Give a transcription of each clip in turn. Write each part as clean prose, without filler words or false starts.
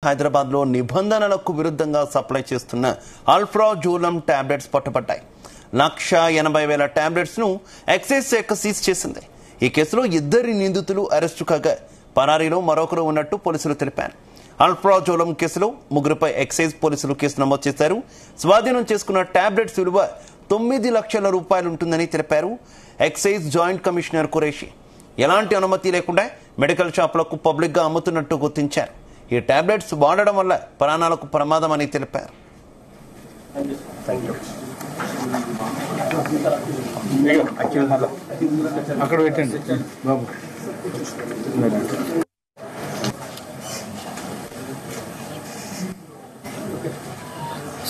హైదరాబాద్ లో నిబంధనలకు విరుద్ధంగా సప్లై చేస్తున్న అల్ప్రాజోలం టాబ్లెట్స్ పట్టుబడ్డాయి. 1,80,000 టాబ్లెట్స్ ను ఎక్సైజ్ శాఖ సీజ్ చేసింది. ఈ కేసులో 2 నిందితులు అరెస్టు కాగా పరారీలో మరొకరు ఉన్నట్టు పోలీసులు తెలిపారు. అల్ప్రాజోలం కేసులో 3పై ఎక్సైజ్ పోలీసులు కేసు నమోదు చేశారు. స్వాధీనం చేసుకున్న టాబ్లెట్స్ విలువ 9 లక్షల రూపాయలు ఉంటుందని తెలిపారు ఎక్సైజ్ జాయింట్ కమిషనర్ ఖురేషి. ఎలాంటి అనుమతి లేకుండా మెడికల్ షాపులకు పబ్లిక్ గా అమ్ముతున్నట్టు గుర్తించారు. ఈ టాబ్లెట్స్ వాడడం వల్ల ప్రాణాలకు ప్రమాదం అని తెలిపారు.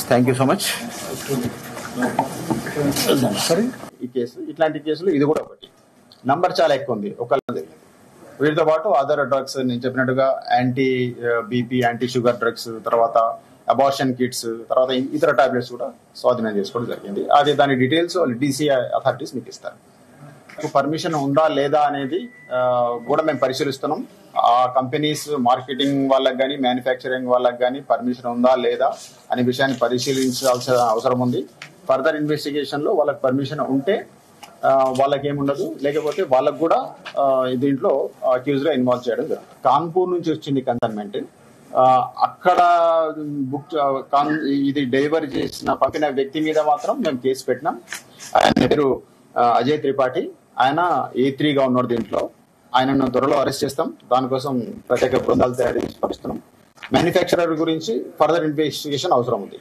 Thank you so much. ఈ కేసు ఇట్లాంటి కేసులు ఇది కూడా ఒకటి. నంబర్ చాలా ఎక్కువ ఉంది. వీటితో పాటు అదర్ డ్రగ్స్ నేను చెప్పినట్టుగా anti BP, anti sugar drugs, తర్వాత అబార్షన్ కిట్స్, తర్వాత ఇతర టాబ్లెట్స్ కూడా స్వాధీనం చేసుకోవడం జరిగింది. అది దాని డీటెయిల్స్ డీసీ అథారిటీస్ మీకు ఇస్తారు. పర్మిషన్ ఉందా లేదా అనేది కూడా మేము పరిశీలిస్తున్నాం. ఆ కంపెనీస్ మార్కెటింగ్ వాళ్ళకి కానీ మ్యానుఫ్యాక్చరింగ్ వాళ్ళకి కానీ పర్మిషన్ ఉందా లేదా అనే విషయాన్ని పరిశీలించాల్సిన అవసరం ఉంది. ఫర్దర్ ఇన్వెస్టిగేషన్ లో వాళ్ళకి పర్మిషన్ ఉంటే వాళ్ళకి ఏముండదు, లేకపోతే వాళ్ళకు కూడా దీంట్లో అక్యూజ్ గా ఇన్వాల్వ్ చేయడం జరుగుతుంది. కాన్పూర్ నుంచి వచ్చింది కన్సైన్మెంట్. అక్కడ ఇది డెలివరీ చేసిన పంపిన వ్యక్తి మీద మాత్రం మేము కేసు పెట్టినాం. ఆయన పేరు అజయ్ త్రిపాఠి. ఆయన A3 గా ఉన్నాడు. దీంట్లో ఆయనను త్వరలో అరెస్ట్ చేస్తాం. దానికోసం ప్రత్యేక బృందాలు తయారు చేసి పంపిస్తున్నాం. మ్యానుఫ్యాక్చరర్ గురించి ఫర్దర్ ఇన్వెస్టిగేషన్ అవసరం ఉంది.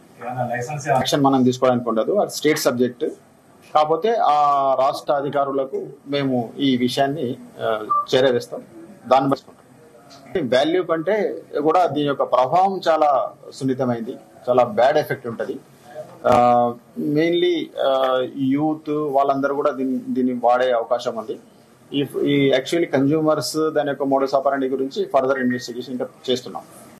యాక్షన్ మనం తీసుకోవడానికి ఉండదు, అది స్టేట్ సబ్జెక్ట్. కాకపోతే ఆ రాష్ట్ర అధికారులకు మేము ఈ విషయాన్ని చేరవేస్తాం. దాన్ని బట్టి వాల్యూ కంటే కూడా దీని యొక్క ప్రభావం చాలా సున్నితమైంది, చాలా బ్యాడ్ ఎఫెక్ట్ ఉంటుంది. మెయిన్లీ యూత్ వాళ్ళందరూ కూడా దీన్ని వాడే అవకాశం ఉంది. ఈ యాక్చువల్లీ కన్జ్యూమర్స్ దాని యొక్క మోడస్ ఆపరెండి గురించి ఫర్దర్ ఇన్వెస్టిగేషన్ ఇంకా చేస్తున్నాం.